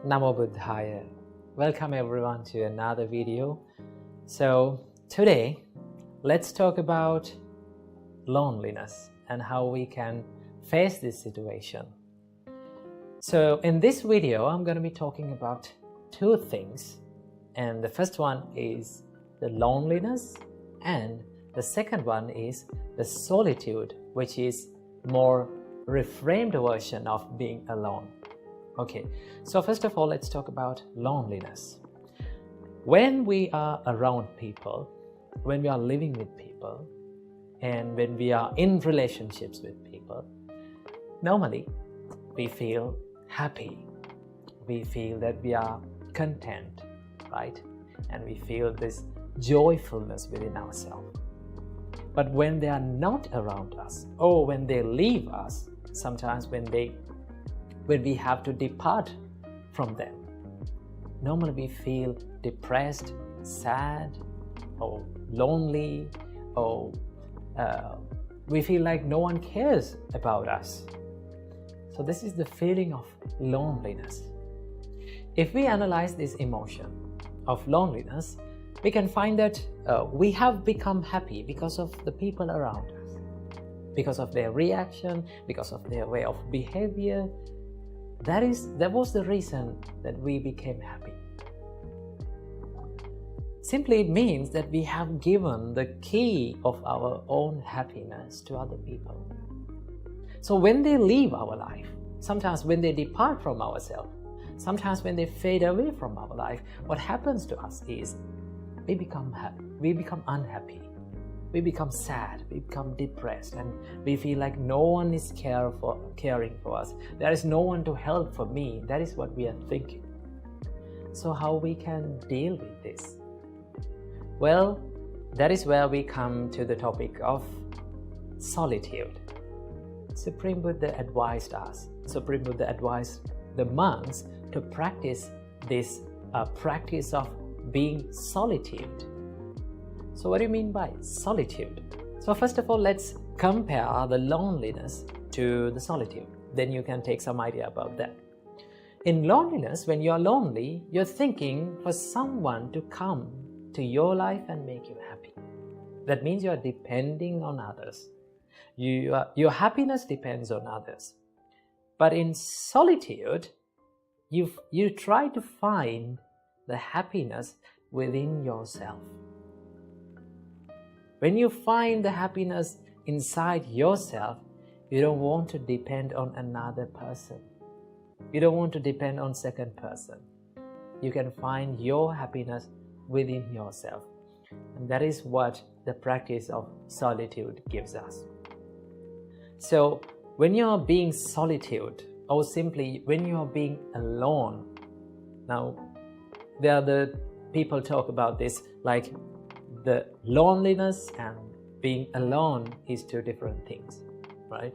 Namo Buddhaya. Welcome everyone to another video. So today, let's talk about loneliness and how we can face this situation. So in this video, I'm going to be talking about two things. And the first one is the loneliness, and the second one is the solitude, which is more reframed version of being alone. Okay, so first of all, let's talk about loneliness. When we are around people, when we are living with people, and when we are in relationships with people, normally we feel happy. We feel that we are content, right? And we feel this joyfulness within ourselves. But when they are not around us, or when they leave us, sometimes when we have to depart from them, normally we feel depressed, sad, or lonely, or we feel like no one cares about us. So this is the feeling of loneliness. If we analyze this emotion of loneliness, we can find that we have become happy because of the people around us, because of their reaction, because of their way of behavior. That was the reason that we became happy. Simply it means that we have given the key of our own happiness to other people. So when they leave our life, sometimes when they depart from ourselves, sometimes when they fade away from our life, what happens to us is we become unhappy. We become sad, we become depressed, and we feel like no one is caring for us. There is no one to help for me. That is what we are thinking. So how we can deal with this? Well, that is where we come to the topic of solitude. Supreme Buddha advised us, Supreme Buddha advised the monks to practice this practice of being solitude. So what do you mean by solitude? So first of all, let's compare the loneliness to the solitude. Then you can take some idea about that. In loneliness, when you're lonely, you're thinking for someone to come to your life and make you happy. That means you're depending on others. Your happiness depends on others. But in solitude, you try to find the happiness within yourself. When you find the happiness inside yourself, you don't want to depend on another person. You don't want to depend on second person. You can find your happiness within yourself. And that is what the practice of solitude gives us. So when you're being solitude, or simply when you're being alone, now there are the people talk about this like the loneliness and being alone is two different things, right?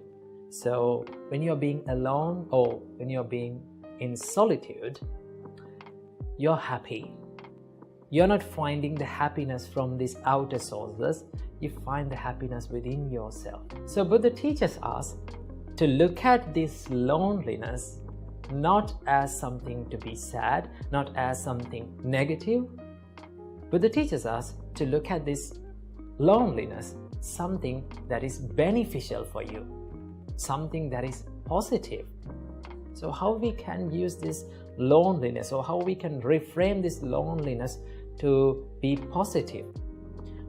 So when you're being alone or when you're being in solitude, you're happy. You're not finding the happiness from these outer sources. You find the happiness within yourself. So Buddha teaches us to look at this loneliness not as something to be sad, not as something negative. Buddha teaches us to look at this loneliness, something that is beneficial for you, something that is positive. So how we can use this loneliness, or how we can reframe this loneliness to be positive?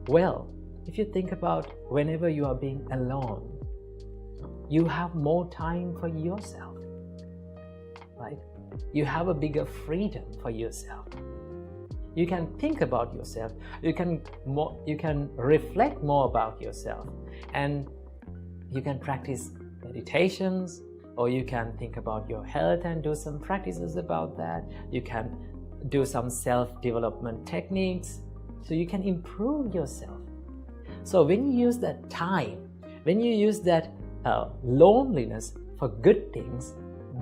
Well, if you think about whenever you are being alone, you have more time for yourself, right? You have a bigger freedom for yourself. You can think about yourself. You can reflect more about yourself, and you can practice meditations, or you can think about your health and do some practices about that. You can do some self-development techniques, so you can improve yourself. So when you use that time, when you use that loneliness for good things,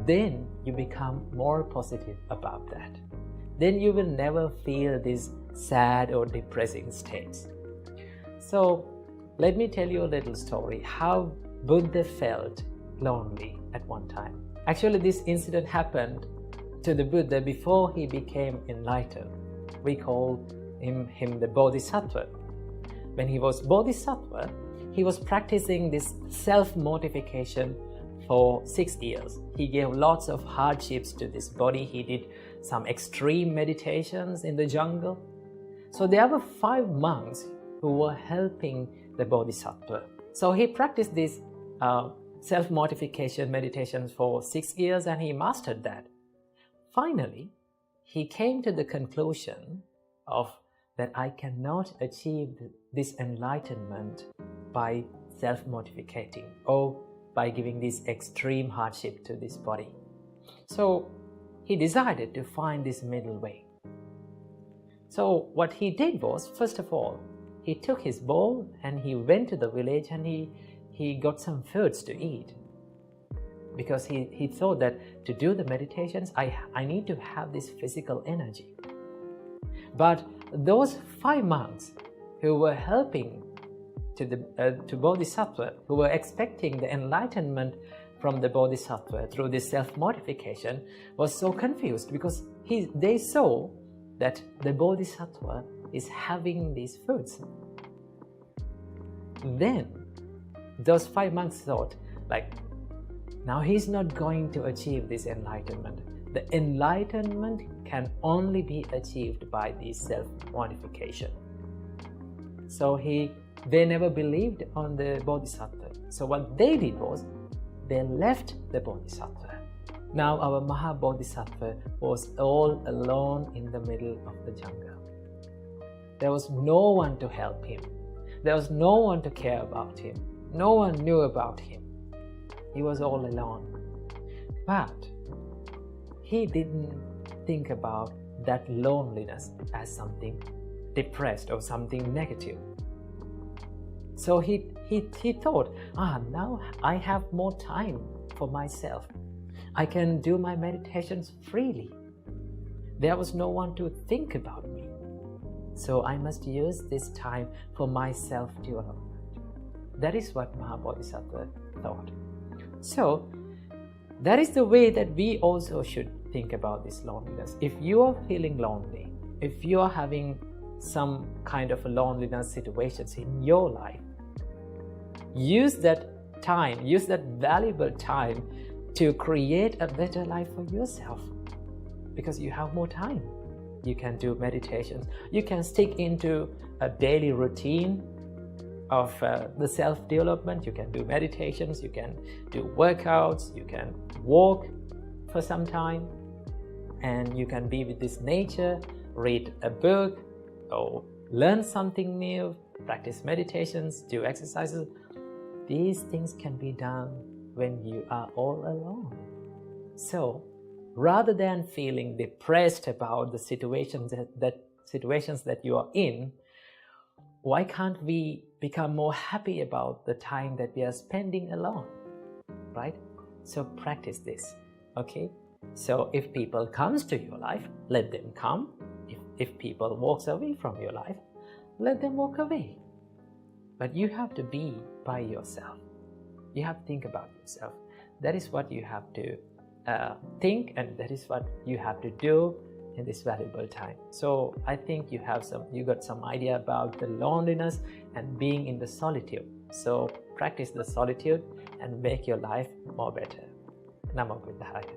then you become more positive about that. Then you will never feel these sad or depressing states. So let me tell you a little story how Buddha felt lonely at one time. Actually, this incident happened to the Buddha before he became enlightened. We call him the Bodhisattva. When he was Bodhisattva, he was practicing this self-mortification for 6 years. He gave lots of hardships to this body. He did some extreme meditations in the jungle. So there were 5 monks who were helping the Bodhisattva. So he practiced these self-mortification meditations for 6 years, and he mastered that. Finally, he came to the conclusion of that I cannot achieve this enlightenment by self-mortificating or by giving this extreme hardship to this body. So he decided to find this middle way. So what he did was, first of all, he took his bowl and he went to the village and he got some foods to eat. Because he thought that to do the meditations, I need to have this physical energy. But those 5 monks who were helping to Bodhisattva, who were expecting the enlightenment from the Bodhisattva through this self-mortification, was so confused because they saw that the Bodhisattva is having these foods. Then those 5 monks thought, like, now he's not going to achieve this enlightenment. The enlightenment can only be achieved by this self-mortification. So they never believed on the Bodhisattva. So what they did was, they left the Bodhisattva. Now our Maha Bodhisattva was all alone in the middle of the jungle. There was no one to help him. There was no one to care about him. No one knew about him. He was all alone. But he didn't think about that loneliness as something depressed or something negative. So he thought, now I have more time for myself. I can do my meditations freely. There was no one to think about me. So I must use this time for my self-development. That is what Maha Bodhisattva thought. So that is the way that we also should think about this loneliness. If you are feeling lonely, if you are having some kind of a loneliness situations in your life, use that time, use that valuable time to create a better life for yourself, because you have more time. You can do meditations. You can stick into a daily routine of the self-development. You can do meditations, you can do workouts, you can walk for some time, and you can be with this nature, read a book or learn something new, practice meditations, do exercises. These things can be done when you are all alone. So rather than feeling depressed about the situations that you are in, why can't we become more happy about the time that we are spending alone, right? So practice this, okay? So if people comes to your life, let them come. If people walks away from your life, let them walk away. But you have to be by yourself. You have to think about yourself. That is what you have to think, and that is what you have to do in this valuable time. So I think you got some idea about the loneliness and being in the solitude. So practice the solitude and make your life more better. Namo Buddhaya.